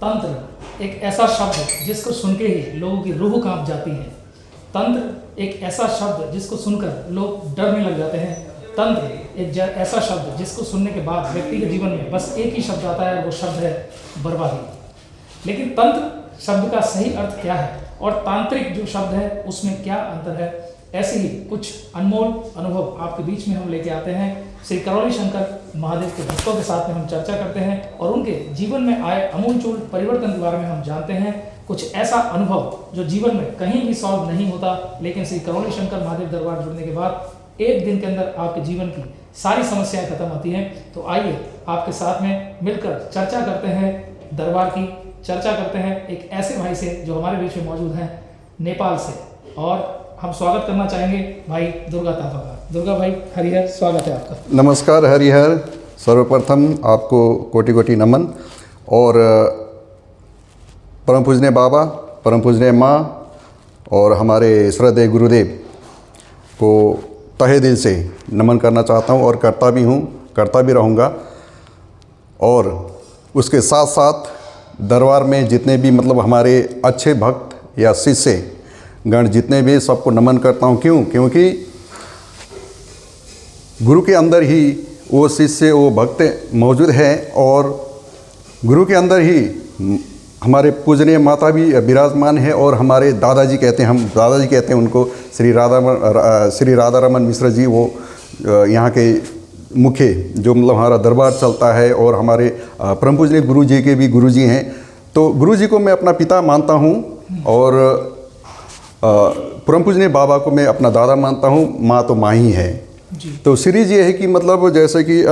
तंत्र एक ऐसा शब्द है जिसको सुन के ही लोगों की रूह कांप जाती है। तंत्र एक ऐसा शब्द जिसको सुनकर लोग डरने लग जाते हैं। तंत्र एक ऐसा शब्द जिसको सुनने के बाद व्यक्ति के जीवन में बस एक ही शब्द आता है, वो शब्द है बर्बादी। लेकिन तंत्र शब्द का सही अर्थ क्या है और तांत्रिक जो शब्द है उसमें क्या अंतर है, ऐसे ही कुछ अनमोल अनुभव आपके बीच में हम लेके आते हैं। श्री करौली शंकर महादेव के भक्तों के साथ में हम चर्चा करते हैं और उनके जीवन में आए अमूलचूल परिवर्तन के बारे में हम जानते हैं। कुछ ऐसा अनुभव जो जीवन में कहीं भी सॉल्व नहीं होता, लेकिन श्री करौली शंकर महादेव दरबार जुड़ने के बाद एक दिन के अंदर आपके जीवन की सारी समस्याएं खत्म होती हैं। तो आइए आपके साथ में मिलकर चर्चा करते हैं, दरबार की चर्चा करते हैं एक ऐसे भाई से जो हमारे बीच में मौजूद हैं नेपाल से। और हम स्वागत करना चाहेंगे भाई दुर्गा तापा का। दुर्गा भाई हरिहर, स्वागत है आपका। नमस्कार हरिहर, सर्वप्रथम आपको कोटि कोटि नमन। और परम पूजनीय बाबा, परम पूजनीय माँ और हमारे श्रद्धेय गुरुदेव को तहे दिल से नमन करना चाहता हूँ और करता भी हूँ, करता भी रहूँगा। और उसके साथ साथ दरबार में जितने भी हमारे अच्छे भक्त या शिष्य गण जितने भी, सबको नमन करता हूँ। क्योंकि गुरु के अंदर ही वो शिष्य, वो भक्त मौजूद है और गुरु के अंदर ही हमारे पूजनीय माता भी विराजमान है। और हमारे दादाजी कहते हैं, हम दादाजी कहते हैं उनको, श्री राधा रमन मिश्र जी, वो यहाँ के मुख्य जो हमारा दरबार चलता है। और हमारे परम पूजनीय गुरु जी के भी गुरु जी हैं। तो गुरु जी को मैं अपना पिता मानता हूँ और परम पूजनीय बाबा को मैं अपना दादा मानता हूँ। माँ तो माँ ही है। तो सीरीज ये है कि जैसे कि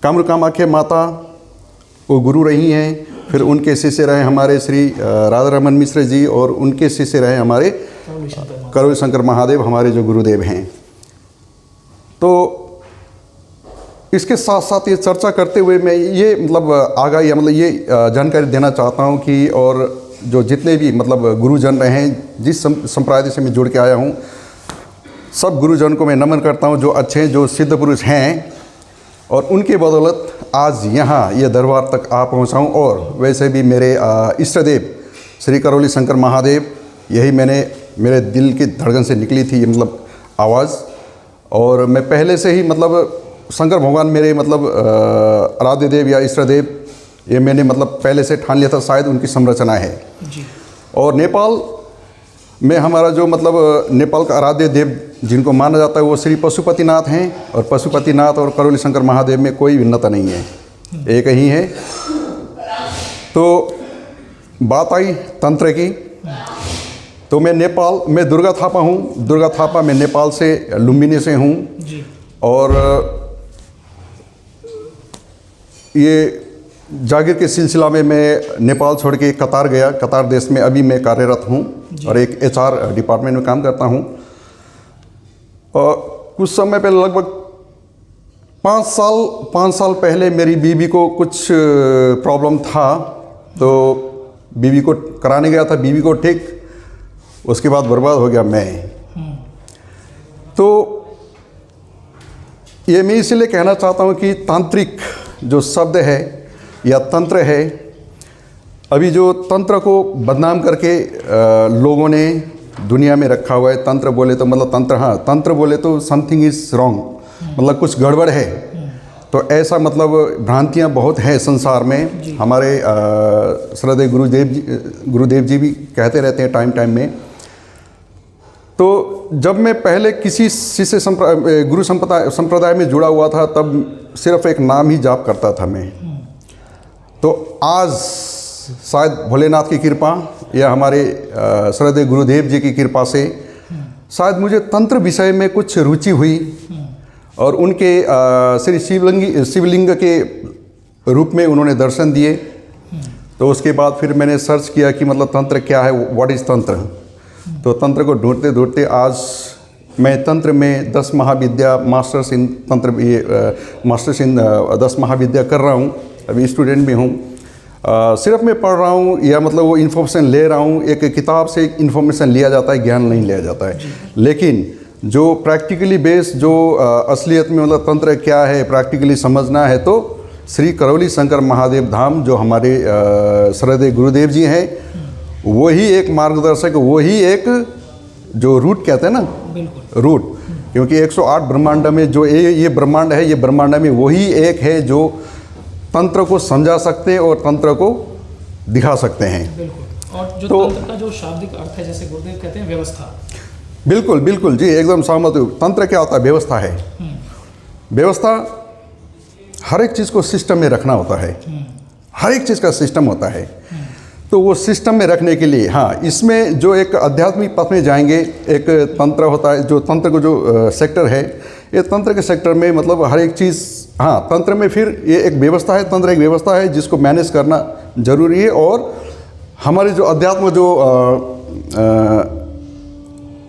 कामरू कामाख्या माता वो गुरु रही हैं, फिर उनके शिष्य रहे हमारे श्री राधा रमन मिश्र जी और उनके शिष्य रहे हमारे करौली शंकर महादेव, हमारे जो गुरुदेव हैं। तो इसके साथ साथ ये चर्चा करते हुए मैं ये आगा या ये जानकारी देना चाहता हूँ कि और जो जितने भी गुरुजन रहे हैं, जिस संप्रदाय से मैं जुड़ के आया हूँ, सब गुरुजन को मैं नमन करता हूँ, जो अच्छे जो सिद्ध पुरुष हैं। और उनके बदौलत आज यहाँ ये दरबार तक आ पहुँचा हूँ। और वैसे भी मेरे इष्ट देव श्री करौली शंकर महादेव, यही मेरे दिल की धड़कन से निकली थी ये आवाज़। और मैं पहले से ही शंकर भगवान मेरे आराध्य देव या इष्ट देव, ये मैंने पहले से ठान लिया था, शायद उनकी संरचना है जी। और नेपाल में हमारा जो नेपाल का आराध्य देव जिनको माना जाता है वो श्री पशुपतिनाथ हैं। और पशुपतिनाथ और करौली शंकर महादेव में कोई भिन्नता नहीं है, एक ही है। तो बात आई तंत्र की, तो मैं दुर्गा थापा हूँ। दुर्गा थापा मैं नेपाल से, लुम्बिनी से हूँ। और ये जागीर के सिलसिला में मैं नेपाल छोड़ के कतार गया। कतार देश में अभी मैं कार्यरत हूँ और एक HR डिपार्टमेंट में काम करता हूँ। और कुछ समय पहले, लगभग 5 साल पहले मेरी बीवी को कुछ प्रॉब्लम था, तो बीवी को कराने गया था, बीवी को ठीक, उसके बाद बर्बाद हो गया मैं। तो ये मैं इसलिए कहना चाहता हूँ कि तांत्रिक जो शब्द है या तंत्र है, अभी जो तंत्र को बदनाम करके लोगों ने दुनिया में रखा हुआ है। तंत्र बोले तो तंत्र, हाँ तंत्र बोले तो समथिंग इज़ रॉन्ग, कुछ गड़बड़ है। तो ऐसा भ्रांतियाँ बहुत हैं संसार में। हमारे श्रद्धेय गुरुदेव जी भी कहते रहते हैं टाइम में। तो जब मैं पहले किसी शिष्य गुरु संप्रदाय में जुड़ा हुआ था, तब सिर्फ एक नाम ही जाप करता था मैं। तो आज शायद भोलेनाथ की कृपा या हमारे श्रद्धेय गुरुदेव जी की कृपा से शायद मुझे तंत्र विषय में कुछ रुचि हुई। और उनके श्री शिवलिंग के रूप में उन्होंने दर्शन दिए। तो उसके बाद फिर मैंने सर्च किया कि तंत्र क्या है, व्हाट इज़ तंत्र। तो तंत्र को ढूंढते ढूंढते आज मैं तंत्र में 10 महाविद्या मास्टर्स इन तंत्र, मास्टर्स इन 10 महाविद्या कर रहा हूँ। अभी स्टूडेंट भी हूँ। सिर्फ मैं पढ़ रहा हूँ या वो इन्फॉर्मेशन ले रहा हूँ। एक किताब से इन्फॉर्मेशन लिया जाता है, ज्ञान नहीं लिया जाता है। लेकिन जो प्रैक्टिकली बेस्ड, जो असलियत में तंत्र क्या है प्रैक्टिकली समझना है, तो श्री करौली शंकर महादेव धाम जो हमारे श्रद्धेय गुरुदेव जी हैं, वही एक मार्गदर्शक, वही एक जो रूट कहते हैं ना, बिल्कुल रूट, क्योंकि 108 ब्रह्मांड में जो ये ब्रह्मांड है, ये ब्रह्मांड में वही एक है जो तंत्र को समझा सकते हैं और तंत्र को दिखा सकते हैं। बिल्कुल। और जो तंत्र का जो शाब्दिक अर्थ है, जैसे गुरुदेव कहते हैं व्यवस्था। बिल्कुल बिल्कुल जी, एकदम सहमत हूँ। तंत्र क्या होता है? व्यवस्था है। व्यवस्था हर एक चीज़ को सिस्टम में रखना होता है, हर एक चीज़ का सिस्टम होता है। तो वो सिस्टम में रखने के लिए, हाँ, इसमें जो एक आध्यात्मिक पथ में जाएंगे, एक तंत्र होता है, जो तंत्र को जो सेक्टर है, ये तंत्र के सेक्टर में मतलब हर एक चीज़, हाँ, तंत्र में फिर ये एक व्यवस्था है, तंत्र एक व्यवस्था है जिसको मैनेज करना जरूरी है। और हमारे जो अध्यात्म जो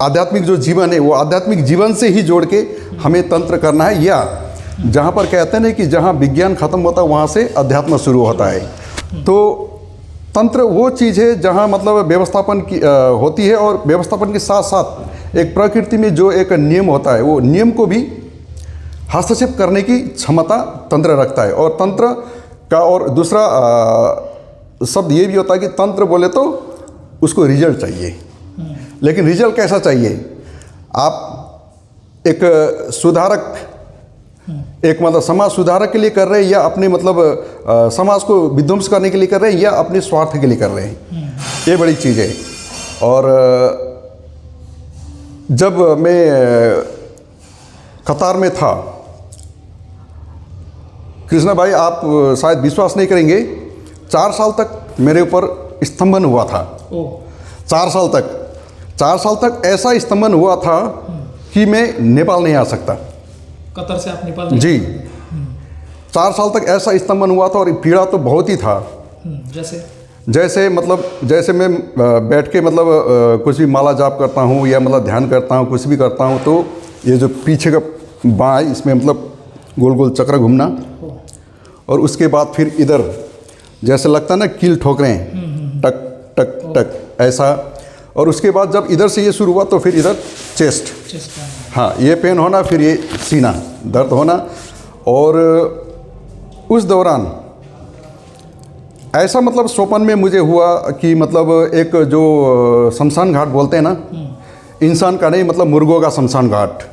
आध्यात्मिक जो जीवन है, वो आध्यात्मिक जीवन से ही जोड़ के हमें तंत्र करना है। या जहाँ पर कहते हैं ना कि जहाँ विज्ञान खत्म होता है वहाँ से अध्यात्म शुरू होता है। तो तंत्र वो चीज़ है जहाँ मतलब व्यवस्थापन की होती है, और व्यवस्थापन के साथ साथ एक प्रकृति में जो एक नियम होता है, वो नियम को भी हस्तक्षेप करने की क्षमता तंत्र रखता है। और तंत्र का और दूसरा शब्द ये भी होता है कि तंत्र बोले तो उसको रिजल्ट चाहिए, लेकिन रिजल्ट कैसा चाहिए? आप एक सुधारक, एक मतलब समाज सुधारक के लिए कर रहे हैं, या अपने मतलब समाज को विध्वंस करने के लिए कर रहे हैं, या अपने स्वार्थ के लिए कर रहे हैं, ये बड़ी चीज़ है। और जब मैं कतार में था, कृष्णा भाई आप शायद विश्वास नहीं करेंगे, 4 साल तक मेरे ऊपर स्तंभन हुआ था। 4 साल तक ऐसा स्तंभन हुआ था कि मैं नेपाल नहीं आ सकता। कतर से आप नेपाल जी, 4 साल तक ऐसा स्तंभन हुआ था, और पीड़ा तो बहुत ही था। जैसे मैं बैठ के मतलब कुछ भी माला जाप करता हूँ, या मतलब ध्यान करता हूँ, कुछ भी करता हूँ, तो ये जो पीछे का बाँ है, इसमें मतलब गोल गोल चक्र घूमना, और उसके बाद फिर इधर जैसे लगता है ना कील ठोक रहे हैं, टक टक टक ऐसा। और उसके बाद जब इधर से ये शुरू हुआ तो फिर इधर चेस्ट, हाँ, ये पेन होना, फिर ये सीना दर्द होना। और उस दौरान ऐसा मतलब स्वप्न में मुझे हुआ कि मतलब एक जो शमशान घाट बोलते हैं ना, इंसान का नहीं, मतलब मुर्गों का शमशान घाट,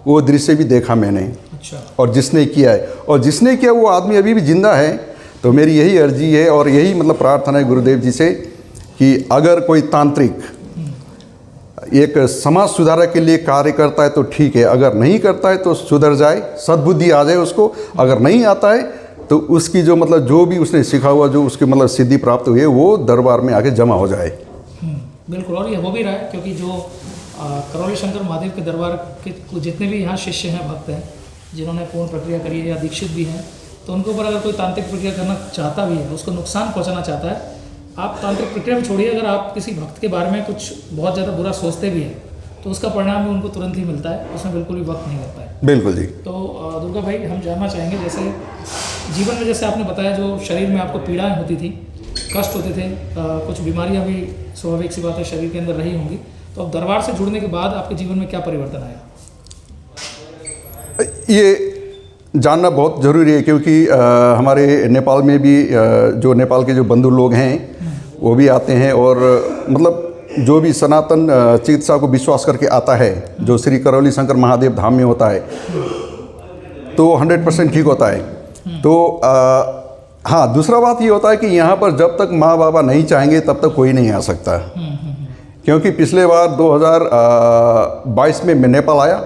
वो दृश्य भी देखा मैंने। अच्छा। और जिसने किया है, और जिसने किया वो आदमी अभी भी जिंदा है। तो मेरी यही अर्जी है और यही मतलब प्रार्थना है गुरुदेव जी से कि अगर कोई तांत्रिक एक समाज सुधारक के लिए कार्य करता है तो ठीक है, अगर नहीं करता है तो सुधर जाए, सद्बुद्धि आ जाए उसको। अगर नहीं आता है तो उसकी जो मतलब जो भी उसने सीखा हुआ, जो उसके मतलब सिद्धि प्राप्त हुई है, वो दरबार में आके जमा हो जाए। बिल्कुल। और ये हो भी रहा है, क्योंकि जो करौली शंकर महादेव के दरबार के जितने भी यहाँ शिष्य हैं, भक्त हैं, जिन्होंने पूर्ण प्रक्रिया करी है या दीक्षित भी हैं, तो उनके ऊपर अगर कोई तांत्रिक प्रक्रिया करना चाहता भी है, उसको नुकसान पहुँचाना चाहता है, आप तांत्रिक प्रक्रिया में छोड़िए, अगर आप किसी भक्त के बारे में कुछ बहुत ज़्यादा बुरा सोचते भी हैं तो उसका परिणाम भी उनको तुरंत ही मिलता है, उसमें बिल्कुल भी वक्त नहीं लगता है। बिल्कुल जी। तो दुर्गा भाई, हम जानना चाहेंगे, जैसे जीवन में जैसे आपने बताया जो शरीर में आपको पीड़ाएं होती थी, कष्ट होते थे, कुछ बीमारियां भी स्वाभाविक सी बात है शरीर के अंदर रही होंगी, तो अब दरबार से जुड़ने के बाद आपके जीवन में क्या परिवर्तन आया? ये जानना बहुत ज़रूरी है, क्योंकि हमारे नेपाल में भी जो नेपाल के जो बंधु लोग हैं वो भी आते हैं, और मतलब जो भी सनातन चिकित्सा को विश्वास करके आता है, जो श्री करौली शंकर महादेव धाम में होता है, तो 100% ठीक होता है। तो हाँ, दूसरा बात ये होता है कि यहाँ पर जब तक माँ बाबा नहीं चाहेंगे तब तक कोई नहीं आ सकता। क्योंकि पिछले बार 2022 में मैं नेपाल आया।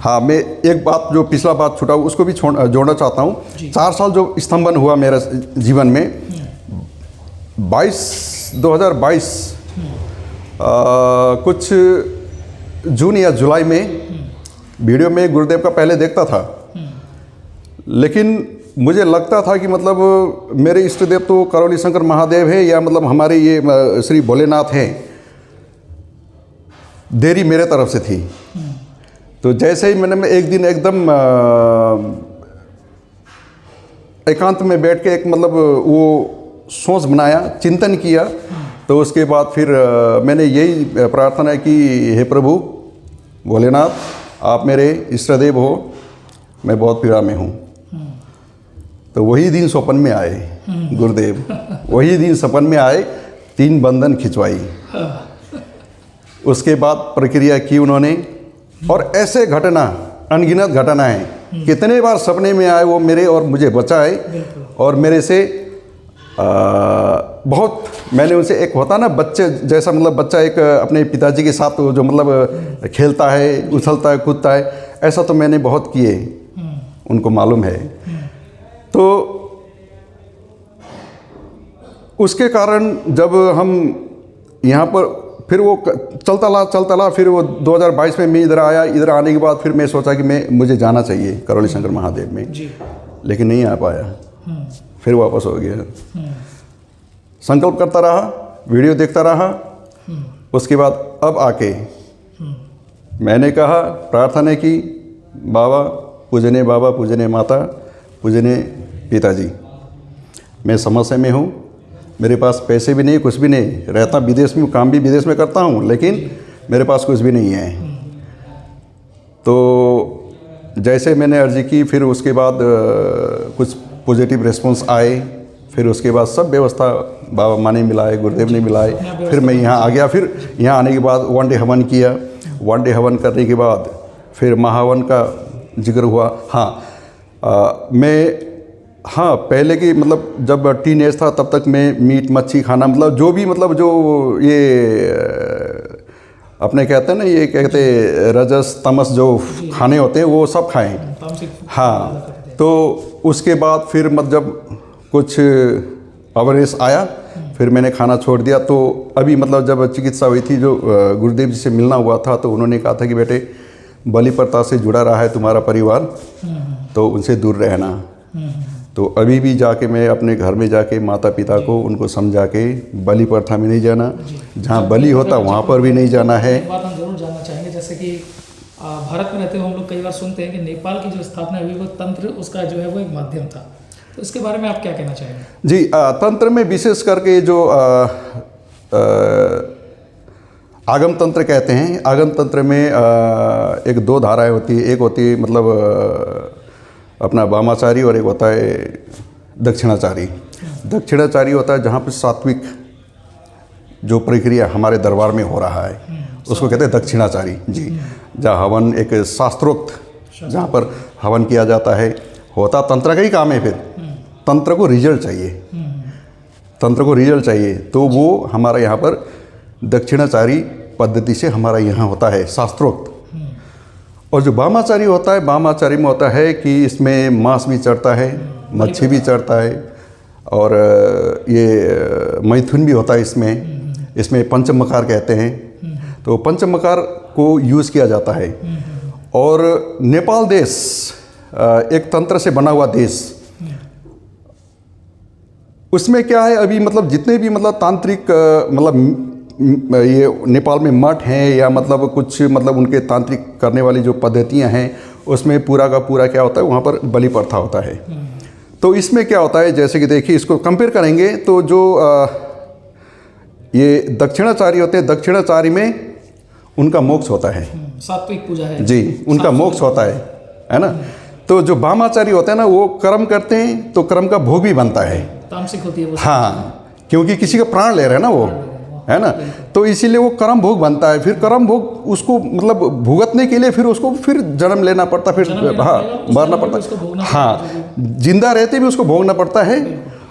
हाँ, मैं एक बात जो पिछला बात छूटा उसको भी जोड़ना चाहता हूँ। 4 साल जो स्तंभन हुआ मेरे जीवन में, 2022 कुछ जून या जुलाई में वीडियो में गुरुदेव का पहले देखता था, लेकिन मुझे लगता था कि मतलब मेरे इष्ट देव तो करौली शंकर महादेव है, या मतलब हमारे ये श्री भोलेनाथ हैं। देरी मेरे तरफ से थी। तो जैसे ही मैंने एक दिन एकदम एकांत में बैठ के एक मतलब वो सोच बनाया, चिंतन किया, तो उसके बाद फिर मैंने यही प्रार्थना की, हे प्रभु भोलेनाथ, आप मेरे इष्टदेव हो, मैं बहुत पीड़ा में हूँ। तो वही दिन स्वप्न में आए गुरुदेव, वही दिन सपन में आए, 3 बंधन खिंचवाई। उसके बाद प्रक्रिया की उन्होंने, और ऐसे घटना अनगिनत घटनाएं, कितने बार सपने में आए वो मेरे और मुझे बचाए। और मेरे से बहुत, मैंने उनसे, एक होता ना बच्चे जैसा, मतलब बच्चा एक अपने पिताजी के साथ जो मतलब खेलता है, उछलता है, कूदता है, ऐसा तो मैंने बहुत किए, उनको मालूम है। तो उसके कारण जब हम यहाँ पर, फिर वो चलता ला, फिर वो 2022 में मैं इधर आया। इधर आने के बाद फिर मैं सोचा कि मुझे जाना चाहिए करौली शंकर महादेव में, लेकिन नहीं आ पाया, फिर वापस हो गया। संकल्प करता रहा, वीडियो देखता रहा। उसके बाद अब आके मैंने कहा, प्रार्थना की, बाबा पूजने माता, पूजने पिताजी, मैं समस्या में हूँ, मेरे पास पैसे भी नहीं, कुछ भी नहीं, रहता विदेश में, काम भी विदेश में करता हूँ, लेकिन मेरे पास कुछ भी नहीं है। तो जैसे मैंने अर्जी की, फिर उसके बाद कुछ पॉजिटिव रिस्पॉन्स आए। फिर उसके बाद सब व्यवस्था बाबा माँ ने मिलाए, गुरुदेव ने मिलाए। फिर मैं यहाँ आ गया। फिर यहाँ आने के बाद 1 डे हवन किया। 1 डे हवन करने के बाद फिर महाहवन का जिक्र हुआ। हाँ, पहले की मतलब जब टीन एज था तब तक मैं मीट मच्छी खाना, मतलब जो भी, मतलब जो ये अपने कहते हैं ना, ये कहते रजस तमस जो खाने होते हैं वो सब खाएं। हाँ, तो उसके बाद फिर मतलब जब कुछ अवेयरनेस आया, फिर मैंने खाना छोड़ दिया। तो अभी मतलब जब चिकित्सा हुई थी, जो गुरुदेव जी से मिलना हुआ था, तो उन्होंने कहा था कि बेटे, बलि प्रथा से जुड़ा रहा है तुम्हारा परिवार, तो उनसे दूर रहना। तो अभी भी जाके मैं अपने घर में जाके माता पिता को उनको समझा के, बलि प्रथा में नहीं जाना, जहाँ बलि होता वहाँ पर भी नहीं जाना है। एक बात हम जरूर जानना चाहेंगे, जैसे कि भारत में रहते हुए हम लोग कई बार सुनते हैं कि नेपाल की जो स्थापना हुई वो तंत्र उसका जो है वो एक माध्यम था, तो इसके बारे में आप क्या कहना चाहेंगे? जी, तंत्र में विशेष करके जो आगम तंत्र कहते हैं, आगम तंत्र में एक 2 धाराएं होती है। एक होती है मतलब अपना वामाचारी, और एक होता है दक्षिणाचारी। दक्षिणाचारी होता है जहाँ पर सात्विक जो प्रक्रिया हमारे दरबार में हो रहा है, उसको कहते हैं दक्षिणाचारी जी। जहाँ हवन एक शास्त्रोक्त, जहाँ पर हवन किया जाता है, होता तंत्र का ही काम है। फिर तंत्र को रिजल्ट चाहिए, तंत्र को रिजल्ट चाहिए, तो वो हमारा यहाँ पर दक्षिणाचारी पद्धति से हमारा यहाँ होता है, शास्त्रोक्त। और जो वामाचारी होता है, वामाचारी में होता है कि इसमें मांस भी चढ़ता है, मच्छी भी चढ़ता है, और ये मैथुन भी होता है इसमें पंचमकार कहते हैं। तो पंचमकार को यूज़ किया जाता है। और नेपाल देश एक तंत्र से बना हुआ देश, उसमें क्या है, अभी मतलब जितने भी मतलब तांत्रिक मतलब ये नेपाल में मठ हैं, या मतलब कुछ मतलब उनके तांत्रिक करने वाली जो पद्धतियां हैं, उसमें पूरा का पूरा क्या होता है, वहाँ पर बलि प्रथा होता है। तो इसमें क्या होता है, जैसे कि देखिए, इसको कंपेयर करेंगे तो जो ये दक्षिणाचारी होते हैं, दक्षिणाचारी में उनका मोक्ष होता है, सात्विक पूजा है जी, उनका मोक्ष होता है ना। तो जो वामाचारी होते हैं ना, वो कर्म करते हैं, तो कर्म का भोग भी बनता है, तामसिक होती है वो। हाँ, क्योंकि किसी का प्राण ले रहे हैं ना वो, है ना। तो इसीलिए वो कर्म भोग बनता है। फिर कर्म भोग उसको मतलब भुगतने के लिए फिर उसको फिर जन्म लेना पड़ता, फिर हाँ मरना पड़ता, हाँ, जिंदा रहते भी उसको भोगना पड़ता है।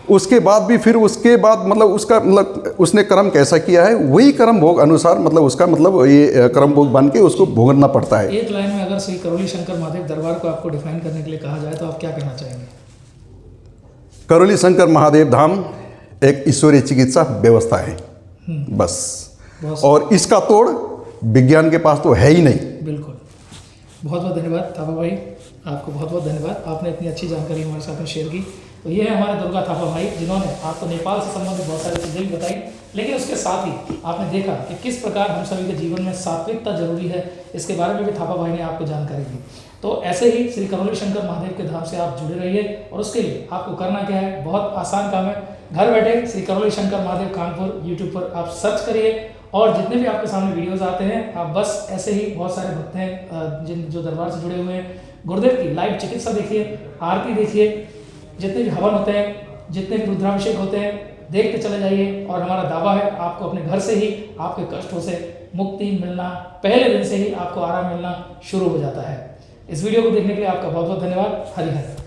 उसके बाद भी फिर उसके बाद मतलब उसका मतलब उसने कर्म कैसा किया है, वही कर्म भोग अनुसार मतलब उसका मतलब ये कर्म भोग बन के उसको भोगना पड़ता है। एक लाइन में अगर श्री करौली शंकर महादेव दरबार को आपको डिफाइन करने के लिए कहा जाए तो आप क्या कहना चाहेंगे? करौली शंकर महादेव धाम एक ईश्वरीय चिकित्सा व्यवस्था है बस, और इसका तोड़ विज्ञान के पास तो है ही नहीं। बिल्कुल, बहुत बहुत धन्यवाद थापा भाई, आपको बहुत बहुत धन्यवाद, आपने इतनी अच्छी जानकारी हमारे साथ में शेयर की। तो ये है हमारे दुर्गा थापा भाई, जिन्होंने आपको नेपाल से संबंधित बहुत सारी चीज़ें भी बताई, लेकिन उसके साथ ही आपने देखा कि किस प्रकार हम सभी के जीवन में सात्विकता जरूरी है, इसके बारे में भी थापा भाई ने आपको जानकारी दी। तो ऐसे ही श्री करौली शंकर महादेव के धाम से आप जुड़े रहिए, और उसके लिए आपको करना क्या है, बहुत आसान काम है, घर बैठे श्री करौली शंकर महादेव कानपुर यूट्यूब पर आप सर्च करिए, और जितने भी आपके सामने वीडियोस आते हैं, आप बस ऐसे ही बहुत सारे भक्त हैं जिन जो दरबार से जुड़े हुए हैं, गुरुदेव की लाइव चिकित्सा देखिए, आरती देखिए, जितने भी हवन होते हैं, जितने भी रुद्राभिषेक होते हैं, देखते चले जाइए। और हमारा दावा है आपको अपने घर से ही आपके कष्टों से मुक्ति मिलना, पहले दिन से ही आपको आराम मिलना शुरू हो जाता है। इस वीडियो को देखने के लिए आपका बहुत बहुत धन्यवाद। हरि हर।